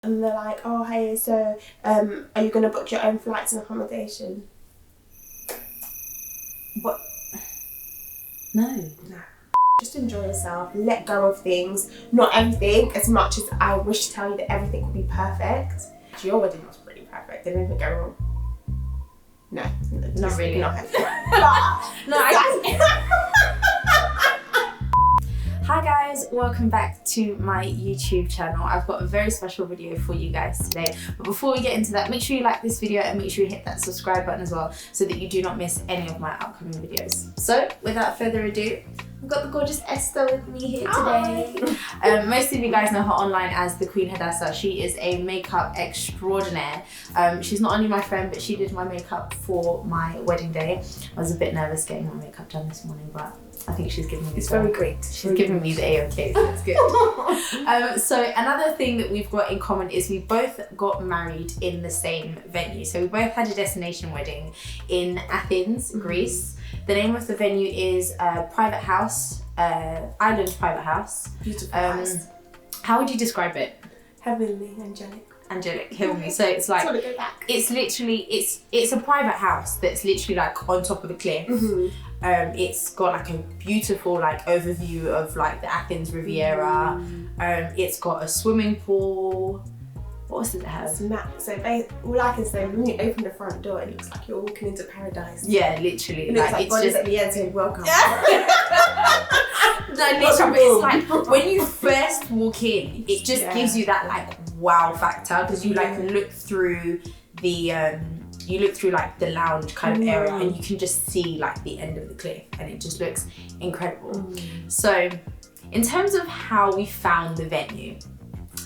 And they're like, oh, hey, so are you going to book your own flights and accommodation? What? No. Just enjoy yourself, let go of things. Not everything, as much as I wish to tell you that everything would be perfect. Your wedding was pretty perfect. Did anything go wrong? No. Not really. Not Hi guys, welcome back to my YouTube channel. I've got a very special video for you guys today. But before we get into that, make sure you like this video and make sure you hit that subscribe button as well so that you do not miss any of my upcoming videos. So without further ado, I've got the gorgeous Esther with me here today. Most of you guys know her online as the Queen Hadassah. She is a makeup extraordinaire. She's not only my friend, but she did my makeup for my wedding day. I was a bit nervous getting my makeup done this morning, but I think she's giving me It's very great. She's giving me the A-OK, so it's good. So another thing that we've got in common is we both got married in the same venue. So we both had a destination wedding in Athens, Greece. The name of the venue is Private House, Island Private House. Beautiful house. How would you describe it? Heavenly, angelic, heavenly. So it's like, go back. it's literally, it's a private house that's literally like on top of a cliff. It's got like a beautiful like overview of like the Athens Riviera. It's got a swimming pool. What else does it have? So all I can say, when you open the front door, it looks like you're walking into paradise. Yeah, literally. It looks like God is at the end saying welcome. No, literally, it's like when you first walk in, it just gives you that like wow factor because you like look through the like the lounge kind of area and you can just see like the end of the cliff and it just looks incredible. So in terms of how we found the venue,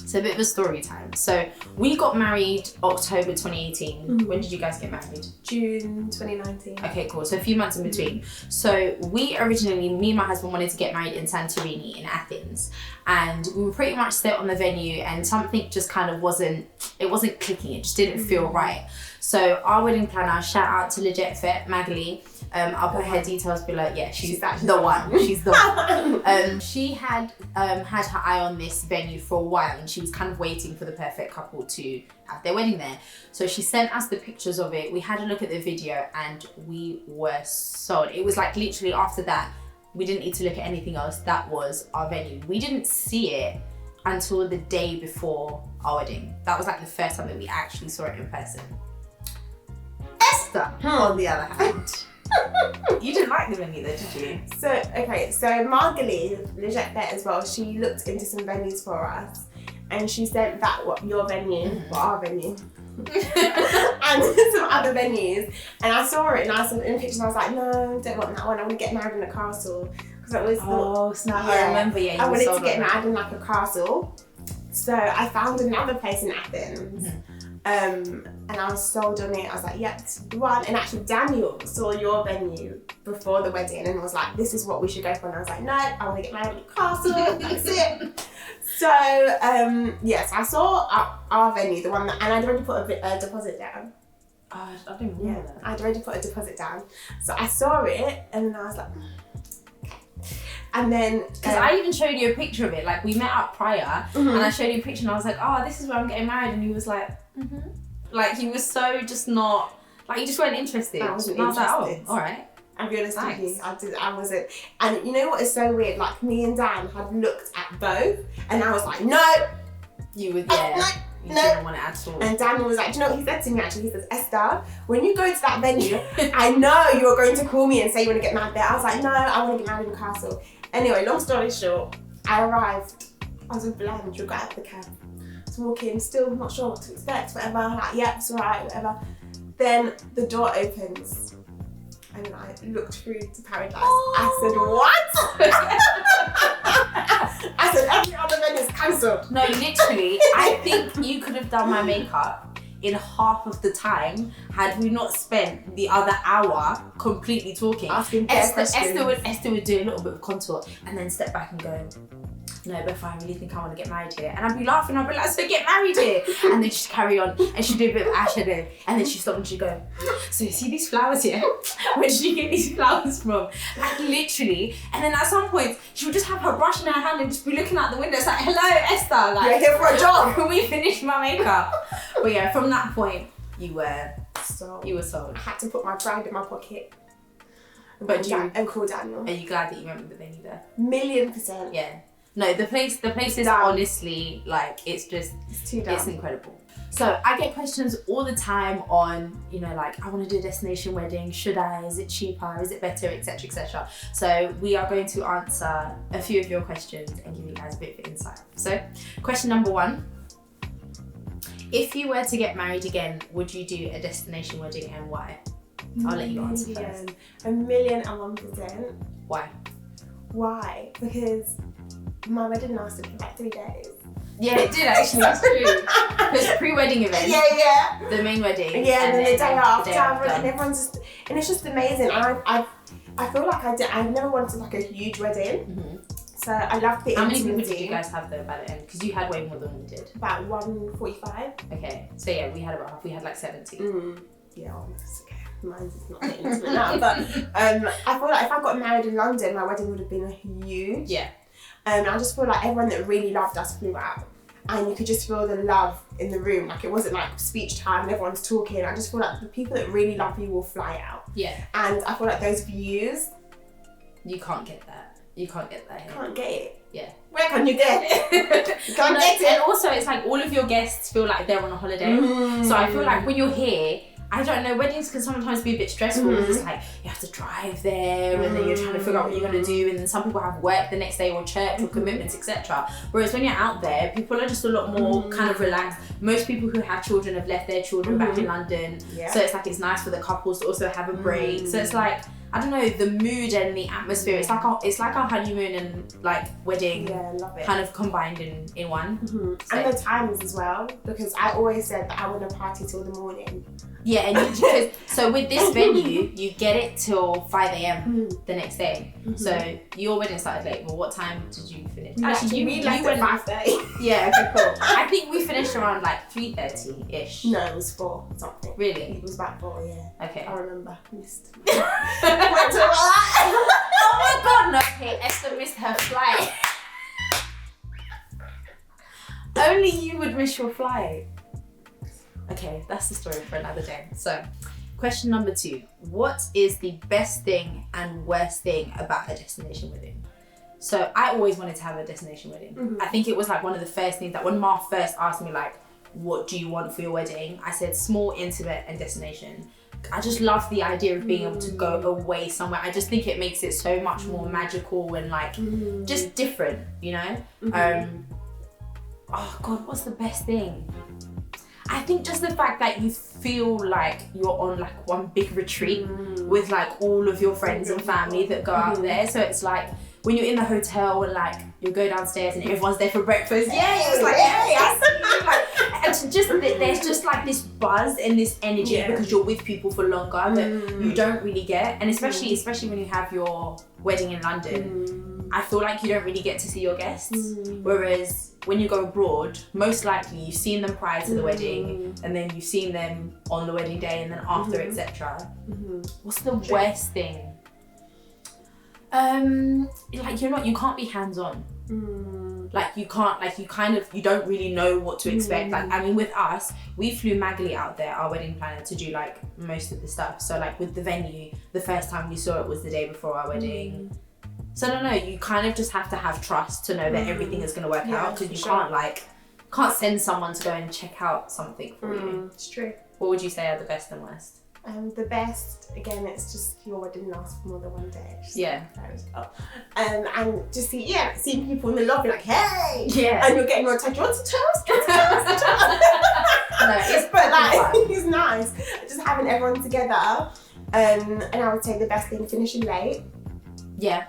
so a bit of a story time. So we got married October 2018. When did you guys get married? June 2019. Okay, cool. So a few months in between. So we originally, me and my husband wanted to get married in Santorini in Athens. And we were pretty much set on the venue and something just kind of wasn't clicking. It just didn't feel right. So our wedding planner, shout out to Legit Fit, Magali, I'll put her details below. Yeah, she's the one. She's the one. She had had her eye on this venue for a while and she was kind of waiting for the perfect couple to have their wedding there. So she sent us the pictures of it. We had a look at the video and we were sold. It was like literally after that, we didn't need to look at anything else. That was our venue. We didn't see it until the day before our wedding. That was like the first time that we actually saw it in person. Esther, on the other hand, you didn't like the venue though, did you? So Margalie, Legit Bet as well, she looked into some venues for us and she sent that your venue, our venue, and some other venues. And I saw it and I saw it in pictures and I was like, no, don't want that one, I want to get married in a castle. Because I was snap, I remember, I wanted to get married in like a castle. So I found another place in Athens. And I was sold on it. I was like, yeah, this is the one. And actually Daniel saw your venue before the wedding and was like, this is what we should go for. And I was like, no, I want to get married in a castle, that's it. So, so I saw our venue, the one that, and I'd already put a deposit down. I didn't remember that. I'd already put a deposit down. So I saw it and then I was like, okay. And then, because I even showed you a picture of it, like we met up prior and I showed you a picture and I was like, oh, this is where I'm getting married. And he was like, like he was so just not, like you just weren't interested. I wasn't and I was interested. like, oh, all right. I'll be honest with you, I wasn't. And you know what is so weird? Like me and Dan had looked at both and I was like, no. You would, you no. didn't want it at all. And Daniel was like, do you know what he said to me actually? He says, Esther, when you go to that venue, I know you're going to call me and say you want to get married there. I was like, no, I want to get married in a castle. Anyway, long story short, I arrived. I was with Blanche, we got out of the cab. I was walking, still not sure what to expect, whatever. I'm like, yeah, it's all right, whatever. Then the door opens and I looked through to paradise. I said, what? I said, every other venue is cancelled. No, literally, I think you could have done my makeup in half of the time had we not spent the other hour completely talking. Asking Esther would do a little bit of contour and then step back and go, no, Beth, I really think I want to get married here. And I'd be laughing, I'd be like, so get married here. And then she'd carry on and she'd do a bit of eyeshadow. And then she'd stop and she'd go, so you see these flowers here? Where did you get these flowers from? Like literally. And then at some point, she would just have her brush in her hand and just be looking out the window. It's like, hello, Esther. Like, you're here for a job. Can we finish my makeup? But yeah, from that point, you were sold. I had to put my pride in my pocket. And call Daniel. Are you glad that you went with the venue there? 1,000,000%. Yeah. No, the place is honestly like it's too dumb. It's incredible. So I get questions all the time on, you know, like I want to do a destination wedding. Should I? Is it cheaper? Is it better? Etc. Etc. So we are going to answer a few of your questions and give you guys a bit of insight. So question number 1. If you were to get married again, would you do a destination wedding and why? I'll let you answer first. 1,001%. Why? Why? Because my wedding lasted for like 3 days. Yeah, it did actually. That's true. Because pre-wedding event. Yeah. The main wedding. Yeah, and then the day after, and everyone's just, and it's just amazing. And I feel like I never wanted like a huge wedding. Mm-hmm. So I loved the How many intimacy. people did you guys have though by the end? Because you had way more than we did. About 145. Okay, so yeah, we had about half. We had like 70. Yeah, that's okay. Mine's is not getting into it now, but I feel like if I got married in London, my wedding would have been huge. Yeah. I just feel like everyone that really loved us flew out, and you could just feel the love in the room. Like it wasn't like speech time and everyone's talking. I just feel like the people that really love you will fly out. Yeah. And I feel like those views. You can't get that. You can't get that here. Can't get it. Yeah. Where can you get it? You can't get it. And also, it's like all of your guests feel like they're on a holiday. So I feel like when you're here, I don't know, weddings can sometimes be a bit stressful. It's like you have to drive there and then you're trying to figure out what you're going to do, and then some people have work the next day or church or commitments, etc. Whereas when you're out there, people are just a lot more kind of relaxed. Most people who have children have left their children back in London. Yeah. So it's like it's nice for the couples to also have a break. So it's like, I don't know, the mood and the atmosphere. It's like our honeymoon and like wedding, love it. kind of combined in one. So, and the times as well, because I always said that I want to party till the morning. Yeah, and so with this venue, you get it till 5 a.m. the next day. So your wedding started late. Well, what time did you finish? Actually, we left at 5:30. Yeah, okay, cool. I think we finished around like 3:30-ish. No, it was 4 something. Really? It was about 4, yeah. Okay. I remember. Missed. Oh my god, no. Okay, Esther missed her flight. Only you would miss your flight. Okay, that's the story for another day. So, question number 2. What is the best thing and worst thing about a destination wedding? So, I always wanted to have a destination wedding. I think it was like one of the first things that when Ma first asked me like, what do you want for your wedding? I said small, intimate and destination. I just love the idea of being able to go away somewhere. I just think it makes it so much more magical and like just different, you know? Oh God, what's the best thing? I think just the fact that you feel like you're on like one big retreat with like all of your friends and family that go out there. So it's like when you're in the hotel and like you go downstairs and everyone's there for breakfast. Yeah, it's like, hey, I see you. Like, and just there's just like this buzz and this energy because you're with people for longer that you don't really get. And especially when you have your wedding in London, I feel like you don't really get to see your guests. Whereas when you go abroad, most likely you've seen them prior to the wedding and then you've seen them on the wedding day and then after, etc. What's the worst thing? Like you can't be hands-on. Like you can't, like you don't really know what to expect. Like, I mean, with us, we flew Magali out there, our wedding planner, to do like most of the stuff. So like with the venue, the first time we saw it was the day before our wedding. So I don't know, you kind of just have to have trust to know that everything is going to work out, because you can't send someone to go and check out something for you. It's true. What would you say are the best and worst? The best, again, it's just your wedding lasts for more than one day. And just seeing people in the lobby like, hey! Yeah. And you're getting your attention. What's the toast? No, it's nice. Just having everyone together. And I would say the best thing, finishing late. Yeah.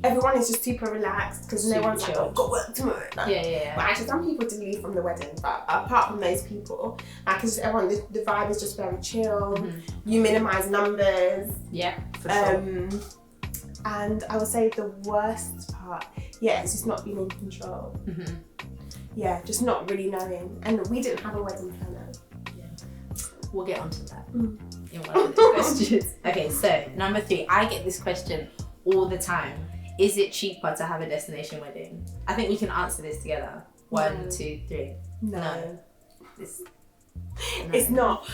Everyone is just super relaxed because no one's like, oh, I've got work tomorrow. Like, But actually, some people did leave from the wedding, but apart from those people, like, it's just everyone, the vibe is just very chill. You minimize numbers. Yeah, for sure. And I would say the worst part yeah, it's just not being in control. Mm-hmm. Yeah, just not really knowing. And we didn't have a wedding planner. Yeah. We'll get onto that in one of the questions. Okay, so number 3, I get this question all the time. Is it cheaper to have a destination wedding? I think we can answer this together. 1, 2, 3. No. It's not.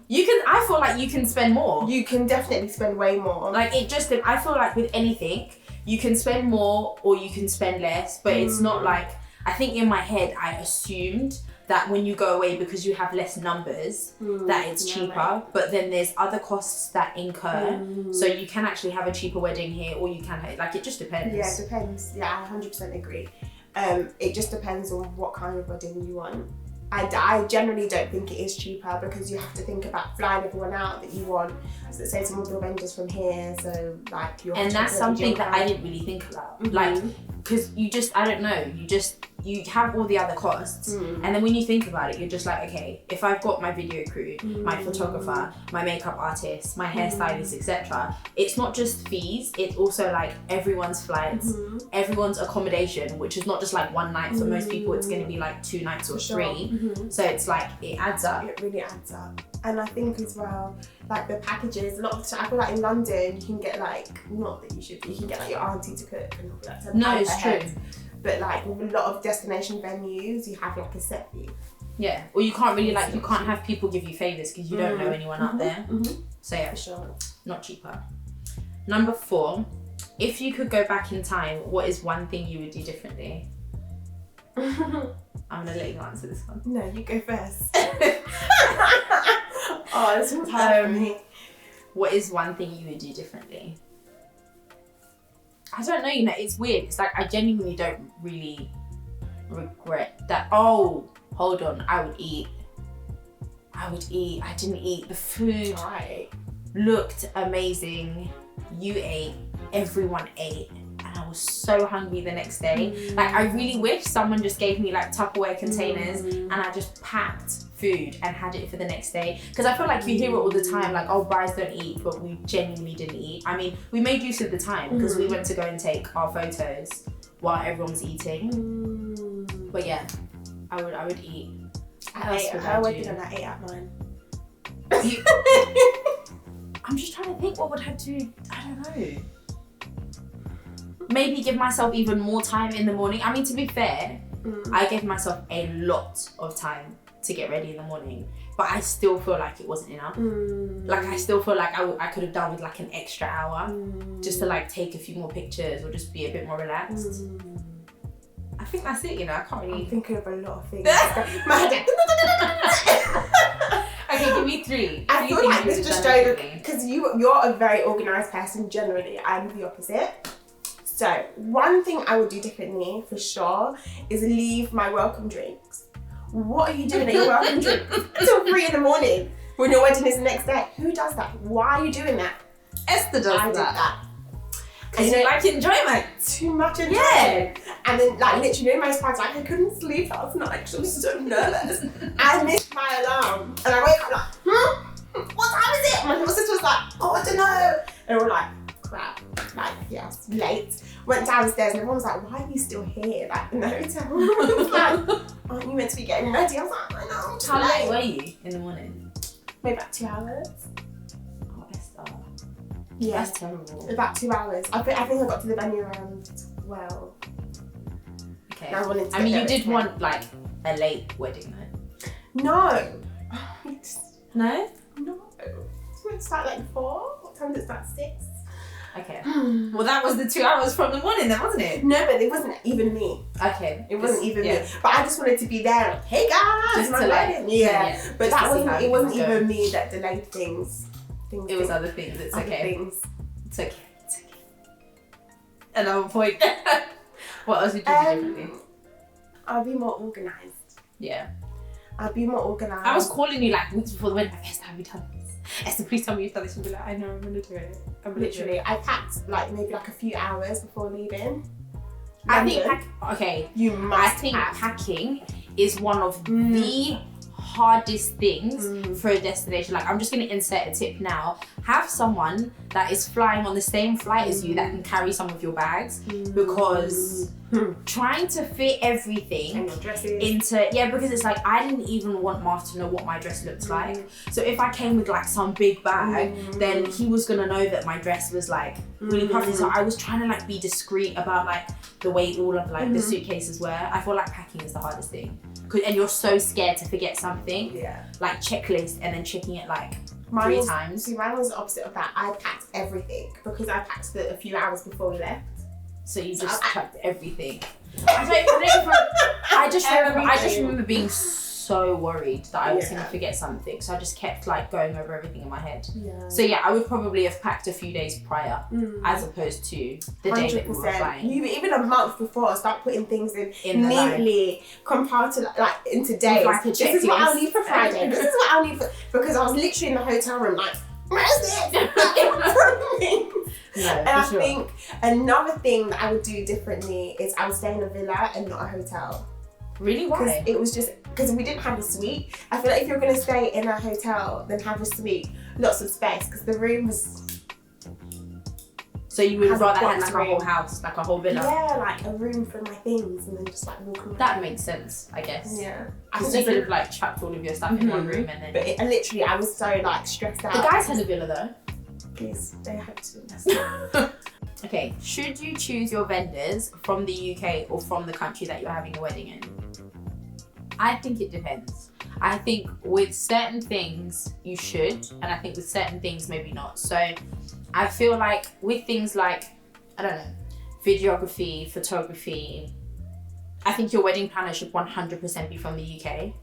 I feel like you can spend more. You can definitely spend way more. Like I feel like with anything, you can spend more or you can spend less, but it's not like, I think in my head, I assumed that when you go away because you have less numbers, that it's cheaper, right. But then there's other costs that incur. So you can actually have a cheaper wedding here or you can have, like, it just depends. Yeah, it depends. Yeah, I 100% agree. It just depends on what kind of wedding you want. I generally don't think it is cheaper because you have to think about flying everyone out that you want. So say some of your vendors from here, so like you're. And that's something that I didn't really think about. Like, because I don't know, you have all the other costs, and then when you think about it, you're just like, okay, if I've got my video crew, my photographer, my makeup artist, my hairstylist, etc., it's not just fees, it's also like everyone's flights, everyone's accommodation, which is not just like one night. For most people, it's going to be like 2 nights or 3. So it's like, it adds up. It really adds up. And I think as well, like the packages, a lot of the time, I feel like in London, you can get like, not that you can get like your auntie to cook and all that. No, it's true. But like with a lot of destination venues, you have like a set fee. Yeah, or you can't really you can't have people give you favours because you don't know anyone up there. So yeah, for sure. Not cheaper. Number 4, if you could go back in time, what is one thing you would do differently? I'm gonna let you answer this one. No, you go first. Oh, this one's hard for me. What is one thing you would do differently? I don't know, it's weird. It's like I genuinely don't really regret that. Oh, hold on, I would eat. I didn't eat. The food looked amazing. You ate, everyone ate. And I was so hungry the next day. Like, I really wish someone just gave me like Tupperware containers and I just packed food and had it for the next day. Because I feel like you hear it all the time, like, oh, brides don't eat, but we genuinely didn't eat. I mean, we made use of the time because we went to go and take our photos while everyone's eating. But yeah, I would eat. I would do, and I ate at mine. I'm just trying to think, what would I do? I don't know. Maybe give myself even more time in the morning. I mean, to be fair, I gave myself a lot of time to get ready in the morning, but I still feel like it wasn't enough. Like, I still feel like I could have done with like an extra hour just to like take a few more pictures or just be a bit more relaxed. I think that's it, I can't really... I'm thinking of a lot of things. Okay, give me 3. I feel like this just shows, because you're a very organised person generally. I'm the opposite. So one thing I would do differently for sure is leave my welcome drinks. What are you doing at your welcome drink until 3 in the morning when your wedding is the next day? Who does that? Why are you doing that? Esther does I did that. Because you like enjoyment. Too much enjoyment. Yeah. And then like literally in my spines, like I couldn't sleep last night because I was so nervous. I missed my alarm and I wake up like, what time is it? My little sister was like, oh, I don't know. And we're like, crap. Like, yes, late. Went downstairs and everyone was like, why are you still here? Like in the hotel. I was like, aren't you meant to be getting ready? I was like, I know, I'm too How late. late were you in the morning? Maybe about 2 hours. Oh, Esther. Yeah. That's terrible. About 2 hours. I think I got to the venue around 12. Okay. And I wanted to I mean, get you there did at want like a late wedding though. No. No? No. It's meant to start like 4. What time does it start? 6? Okay. Well, that was the 2 hours from the morning then, wasn't it? No, but it wasn't even me. Okay. It wasn't even me. But I just wanted to be there. Like, hey guys, Just my to like, wedding. Yeah. But that wasn't. It wasn't even going. me that delayed things. It was other things. It's other okay. Things. It's okay. It's okay. Another point. What else would you do differently? I'll be more organised. Yeah. I'll be more organised. I was calling you like weeks before the wedding. Like, Esther, have you done this? Esther, please tell me you've done this. You'll be like, I know, I'm gonna do it. Literally, I packed like maybe like a few hours before leaving. I think okay. You must. I think packing is one of the hardest things for a destination. Like, I'm just gonna insert a tip now. Have someone that is flying on the same flight as you that can carry some of your bags, because trying to fit everything And your dresses. into, because it's like, I didn't even want Mark to know what my dress looked like. So if I came with like some big bag, then he was gonna know that my dress was like really puffy. So I was trying to like be discreet about like the way all of like the suitcases were. I feel like packing is the hardest thing. And you're so scared to forget something. Like checklist and then checking it like three times. See, mine was the opposite of that. I packed everything because I packed it a few hours before we left. So you just packed everything. I just remember being so worried that I was gonna forget something. So I just kept like going over everything in my head. So I would probably have packed a few days prior as opposed to the day that we were flying. Even a month before, start putting things in neatly, compartment like into days. Like this is what I'll need for Friday. This is what I'll need for, because I was literally in the hotel room like, where's it? And I think another thing that I would do differently is I would stay in a villa and not a hotel. Really? Why? Because it was just, because we didn't have a suite. I feel like if you're going to stay in a hotel, then have a suite, lots of space, because the room was... So you would rather have like a whole house, like a whole villa? Yeah, like a room for my things and then just like walk around. That makes sense, I guess. Yeah. Because you could have like chucked all of your stuff in one room and then... But literally, I was so like stressed out. The guys had a villa though. Yes, they had to. Okay, should you choose your vendors from the UK or from the country that you're having a wedding in? I think it depends. I think with certain things you should, and I think with certain things maybe not. So I feel like with things like, I don't know, videography, photography, I think your wedding planner should 100% be from the UK.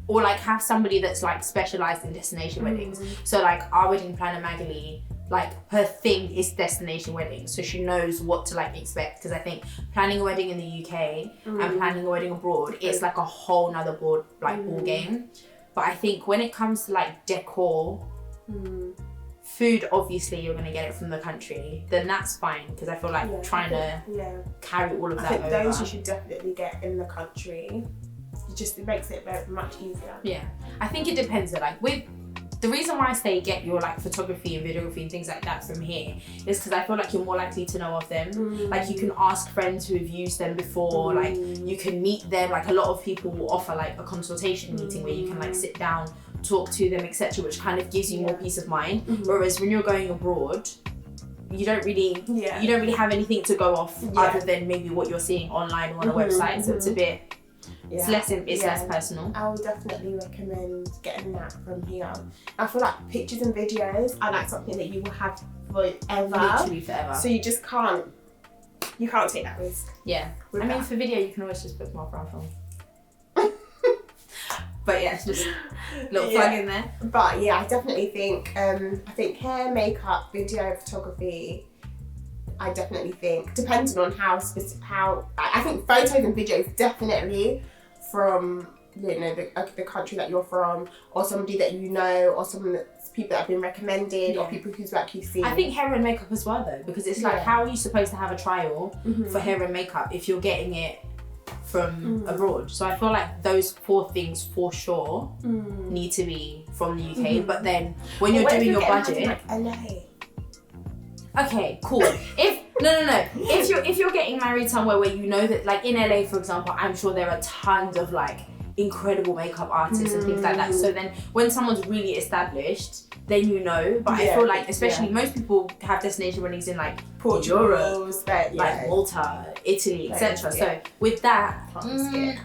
Or like have somebody that's like specialised in destination weddings. So like our wedding planner, Magali, like her thing is destination weddings. So she knows what to like expect. Because I think planning a wedding in the UK and planning a wedding abroad, it's like a whole nother ball game. But I think when it comes to like decor, food, obviously you're gonna get it from the country, then that's fine. Because I feel like trying to carry all of that over. Those you should definitely get in the country. It makes it very much easier. Yeah, I think it depends. Like with the reason why I say get your like photography and videography and things like that from here is because I feel like you're more likely to know of them. Like you can ask friends who have used them before. Like you can meet them. Like a lot of people will offer like a consultation meeting where you can like sit down, talk to them, etc., which kind of gives you more peace of mind. Whereas when you're going abroad, you don't really have anything to go off other than maybe what you're seeing online or on a website. So it's a bit. It's less personal. I would definitely recommend getting that from here. I feel like pictures and videos are like something that you will have forever. Literally forever. So you just can't take that risk. Yeah. I mean, for video, you can always just put more brown film. But yeah, it's just a little plug in there. But yeah, I definitely think, hair, makeup, video, photography, I definitely think, depending on how I think photos and videos definitely from the country that you're from, or somebody that you know, or people that have been recommended, or people whose work you've seen. I think hair and makeup as well though, because it's like, how are you supposed to have a trial for hair and makeup if you're getting it from abroad? So I feel like those 4 things for sure need to be from the UK. But then when you're doing your budget, like LA. Okay, cool. If you're getting married somewhere where you know that, like in LA, for example, I'm sure there are tons of like incredible makeup artists and things like that. So then when someone's really established, then you know. But I feel like, especially most people have destination weddings in like Europe, like Malta, Italy, etc. So with that,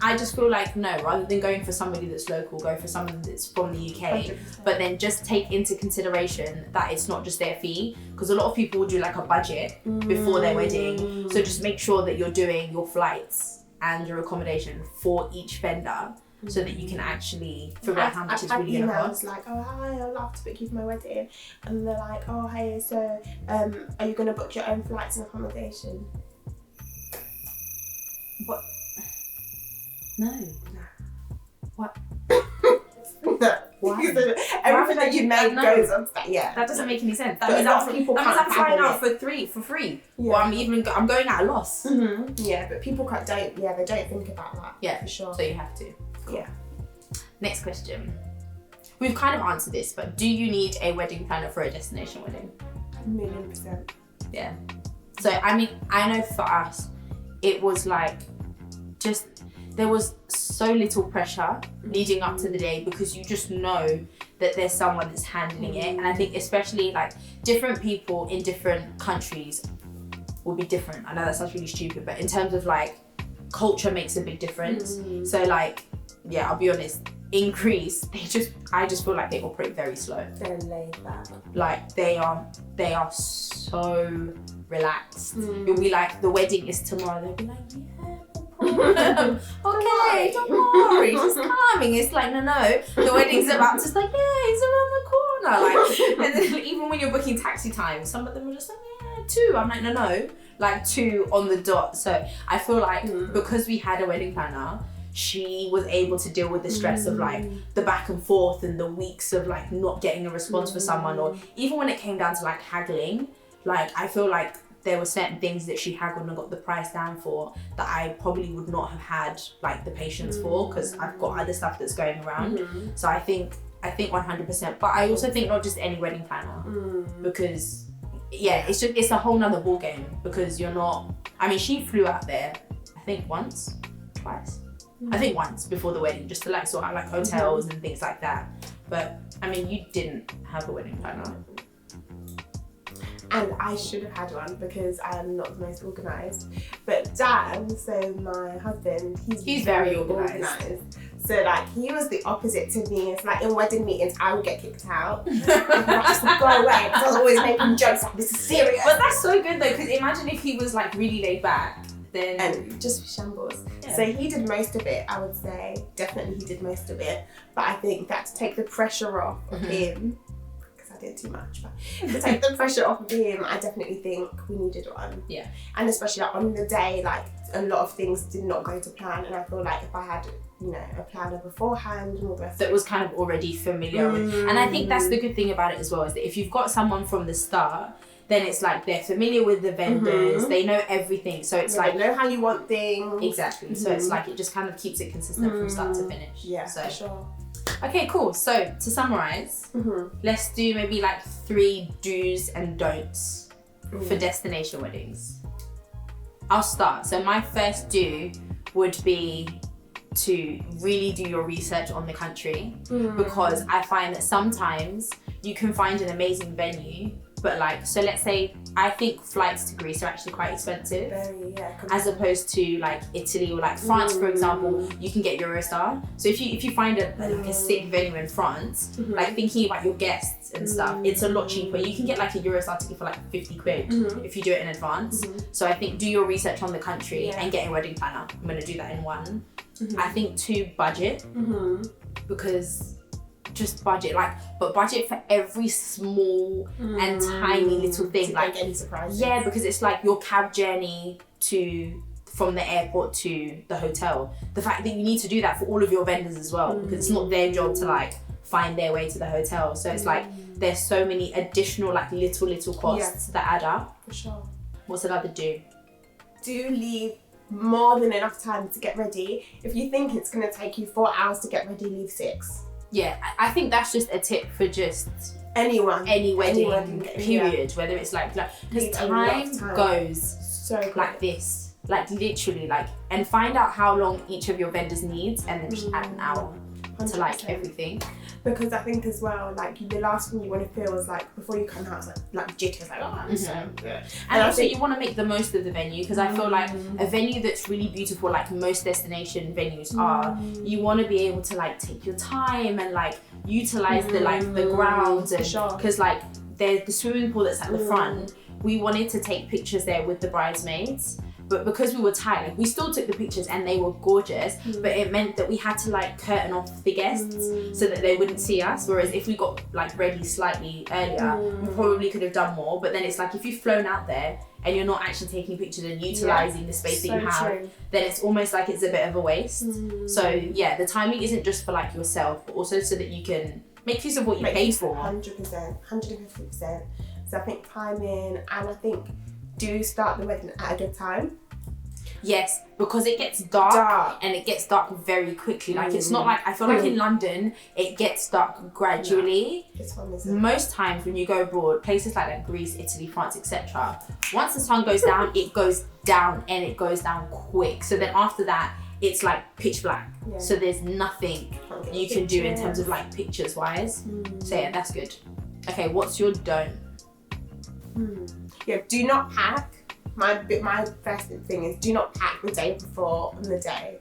I just feel like no, rather than going for somebody that's local, go for someone that's from the UK. 100%. But then just take into consideration that it's not just their fee, because a lot of people will do like a budget before their wedding. So just make sure that you're doing your flights and your accommodation for each vendor, so that you can actually figure out how much it's really going to cost. Like, oh hi, I'd love to book you for my wedding, and they're like, oh hey, so are you going to book your own flights and accommodation? What? No. What? No. Why? Everything that you made goes on to that. Yeah. That doesn't make any sense. That means I'm flying out for free. Yeah. Or I'm going at a loss. Yeah, but people they don't think about that. Yeah, for sure. So you have to. Cool. Yeah. Next question. We've kind of answered this, but do you need a wedding planner for a destination wedding? 1,000,000%. Yeah. So I mean, I know for us, it was like just there was so little pressure leading up to the day because you just know that there's someone that's handling it. And I think especially like different people in different countries will be different. I know that sounds really stupid, but in terms of like culture makes a big difference. So like, yeah, I'll be honest, in Greece, I just feel like they operate very slow. They're laid back. Like they are so relaxed. It'll be like the wedding is tomorrow. They'll be like, yeah, okay, don't worry, he's coming. It's like, no, the wedding's about to, like, yeah, he's around the corner. Like, and then even when you're booking taxi time, some of them are just like, yeah, 2. I'm like, no, like 2 on the dot. So I feel like because we had a wedding planner, she was able to deal with the stress of like the back and forth and the weeks of like not getting a response for someone, or even when it came down to like haggling, like I feel like there were certain things that she haggled and got the price down for that I probably would not have had like the patience for, because I've got other stuff that's going around. So I think 100%, but I also think not just any wedding planner, because yeah, it's a whole nother ball game, because you're not, I mean, she flew out there I think once, twice, I think once before the wedding, just to like sort out like hotels and things like that. But I mean, you didn't have a wedding planner. And I should have had one because I am not the most organised. But Dan, so my husband, he's very organised. So like he was the opposite to me. It's like in wedding meetings, I would get kicked out. And I just would go away because I was always making jokes like, this is serious. But that's so good though, because imagine if he was like really laid back. Then and just shambles. Yeah. So he did most of it, I would say. Definitely he did most of it. But I think that to take the pressure off of him, because I did too much, but to take the pressure off of him, I definitely think we needed one. Yeah. And especially like on the day, like a lot of things did not go to plan, and I feel like if I had, you know, a planner beforehand and all the rest that was kind of already familiar with. And I think that's the good thing about it as well, is that if you've got someone from the start, then it's like they're familiar with the vendors, they know everything. So it's like, they know how you want things. Exactly. So it's like, it just kind of keeps it consistent from start to finish. Yeah, so, for sure. Okay, cool. So to summarize, let's do maybe like 3 do's and don'ts for destination weddings. I'll start. So my first do would be to really do your research on the country, because I find that sometimes you can find an amazing venue, but like, so let's say, I think flights to Greece are actually quite expensive. Very, yeah. As opposed to like Italy or like France, for example, you can get Eurostar. So if you find a sick venue in France, like thinking about your guests and stuff, it's a lot cheaper. You can get like a Eurostar ticket for like 50 quid if you do it in advance. So I think do your research on the country and get a wedding planner. I'm gonna do that in 1. I think 2, budget, because just budget, like, but budget for every small and tiny little thing, to like any surprises. Yeah, because it's like your cab journey from the airport to the hotel. The fact that you need to do that for all of your vendors as well, because it's not their job to like find their way to the hotel. So it's like there's so many additional like little costs that add up. For sure. What's another do? Do leave more than enough time to get ready. If you think it's going to take you 4 hours to get ready, leave 6. Yeah, I think that's just a tip for just any wedding period, whether it's like because time goes so like this, like literally, like, and find out how long each of your vendors needs, and then just add an hour 100%. To like everything. Because I think as well, like the last thing you want to feel is like before you come out, like jitters, like I'm so good. And also you want to make the most of the venue, because I feel like a venue that's really beautiful, like most destination venues are, you want to be able to like take your time and like utilize the like the grounds, and because like there's the swimming pool that's at the front. We wanted to take pictures there with the bridesmaids, but because we were tired, like we still took the pictures and they were gorgeous, but it meant that we had to like curtain off the guests so that they wouldn't see us. Whereas if we got like ready slightly earlier, we probably could have done more. But then it's like, if you've flown out there and you're not actually taking pictures and utilizing the space that you have, then it's almost like it's a bit of a waste. So yeah, the timing isn't just for like yourself, but also so that you can make use of what you paid for. 100%, 150%. So I think timing, and I think do start the wedding at a good time. Yes, because it gets dark. And it gets dark very quickly. Like, it's not like, I feel like in London, it gets dark gradually. No, this one isn't. Most times when you go abroad, places like Greece, Italy, France, etc., once the sun goes down, it goes down and it goes down quick. So then after that, it's like pitch black. Yeah. So there's nothing you can do in terms of like pictures wise. So yeah, that's good. Okay, what's your don't? Yeah, do not pack. My first thing is do not pack the day before on the day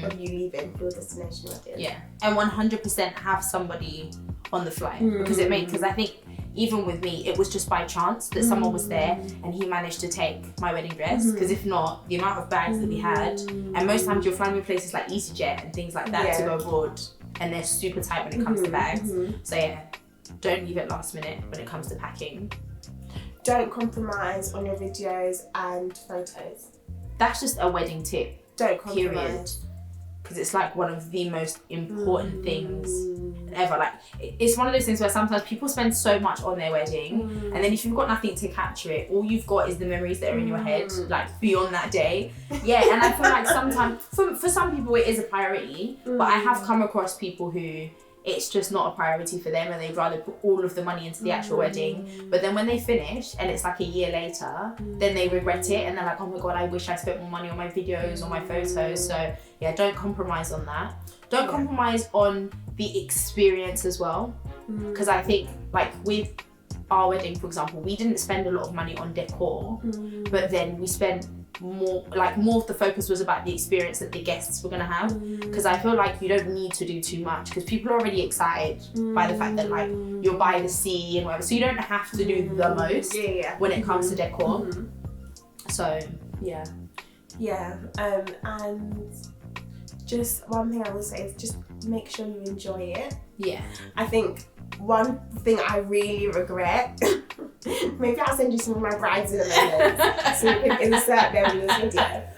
of you leaving for your destination wedding. Yeah, and 100% have somebody on the flight because I think even with me, it was just by chance that someone was there and he managed to take my wedding dress. Because if not, the amount of bags that we had, and most times you're flying with places like EasyJet and things like that to go abroad, and they're super tight when it comes to bags. So yeah, don't leave it last minute when it comes to packing. Don't compromise on your videos and photos. That's just a wedding tip. Don't compromise. Because it's like one of the most important things ever. Like, it's one of those things where sometimes people spend so much on their wedding, and then if you've got nothing to capture it, all you've got is the memories that are in your head, like beyond that day. Yeah, and I feel like sometimes, for some people it is a priority, but I have come across people who it's just not a priority for them and they'd rather put all of the money into the actual wedding. But then when they finish and it's like a year later, then they regret it and they're like, oh my God, I wish I spent more money on my videos or my photos. So yeah, don't compromise on that. Don't compromise on the experience as well. Because I think like with our wedding, for example, we didn't spend a lot of money on decor, but then we spent more of the focus was about the experience that the guests were going to have, because I feel like you don't need to do too much because people are already excited by the fact that like you're by the sea and whatever, so you don't have to do the most when it comes to decor. So yeah and just one thing I will say is just make sure you enjoy it. I think one thing I really regret, maybe I'll send you some of my brides in a minute so you can insert them in this video.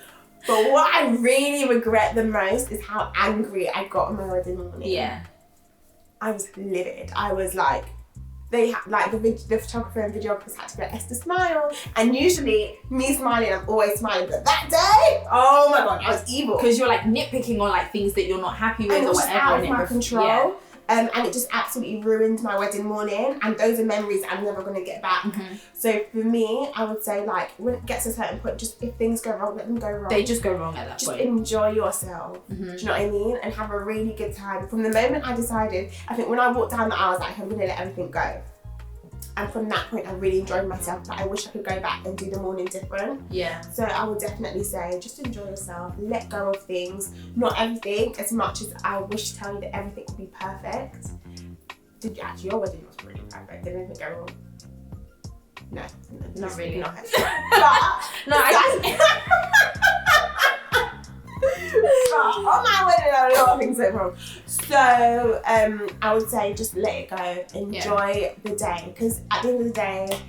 But what I really regret the most is how angry I got on my wedding morning. I was livid. I was like, the photographer and videographers had to be like, Esther, smile. And usually, me smiling, I'm always smiling. But that day, oh my God, I was evil. Because you're like nitpicking on like things that you're not happy with or whatever. Out of my control. And it just absolutely ruined my wedding morning, and those are memories I'm never going to get back. So for me, I would say like when it gets to a certain point, just if things go wrong, let them go wrong. They just go wrong at that point. Just enjoy yourself. Do you know what I mean? And have a really good time. From the moment I decided, I think when I walked down the aisle, I was like, I'm going to let everything go. And from that point, I really enjoyed myself, but I wish I could go back and do the morning different. So I would definitely say, just enjoy yourself, let go of things. Not everything, as much as I wish to tell you that everything would be perfect. Did you actually, your wedding was really perfect, did anything go wrong? No, not really. Not on my wedding, a lot of things went wrong. So I would say just let it go, enjoy the day, because at the end of the day,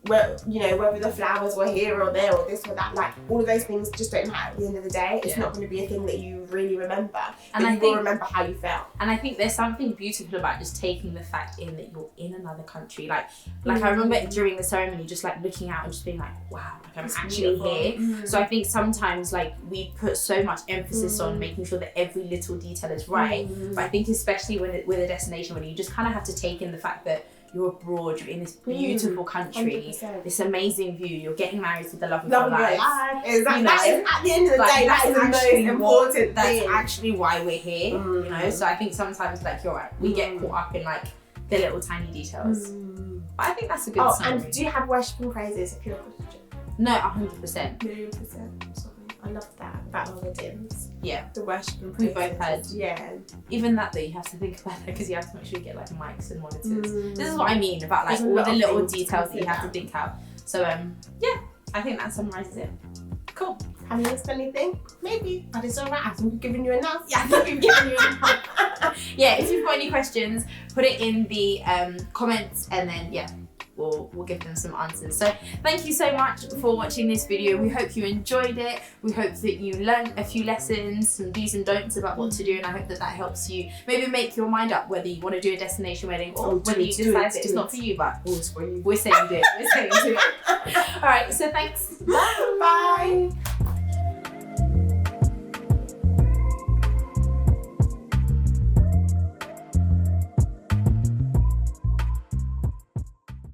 whether the flowers were here or there or this or that, like all of those things just don't matter at the end of the day. It's not going to be a thing that you really remember, and you will remember how you felt. And I think there's something beautiful about just taking the fact in that you're in another country. Like I remember during the ceremony just like looking out and just being like, wow, like I'm actually here. So I think sometimes like we put so much emphasis on making sure that every little detail is right, but I think especially with a destination when you just kind of have to take in the fact that you're abroad, you're in this beautiful country, 100%. This amazing view, you're getting married to the love of your life. Exactly. That is, at the end of the day, that is the most important thing. That's actually why we're here, you know? So I think sometimes, like, you're right, we get caught up in, like, the little tiny details. But I think that's a good summary. And do you have worshipping praises if you're a Christian? No, 100%. 1,000,000%. Sorry. I love that about our weddings. Yeah. The worshipping praises. We both had. Yeah. Even that though, you have to think about that because you have to make sure you get like mics and monitors. This is what I mean about like all the little details that you have to think out. So yeah, I think that summarizes it. Cool. Have you missed anything? Maybe, but it's alright. I think we've given you enough. Yeah, I think we've given you enough. Yeah, if you've got any questions, put it in the comments, and then yeah, we'll give them some answers. So thank you so much for watching this video. We hope you enjoyed it. We hope that you learned a few lessons, some do's and don'ts about what to do, and I hope that helps you maybe make your mind up whether you want to do a destination wedding or whether you decide that it's not for you, but we're saying do it. We're saying do it. All right, so thanks. Bye.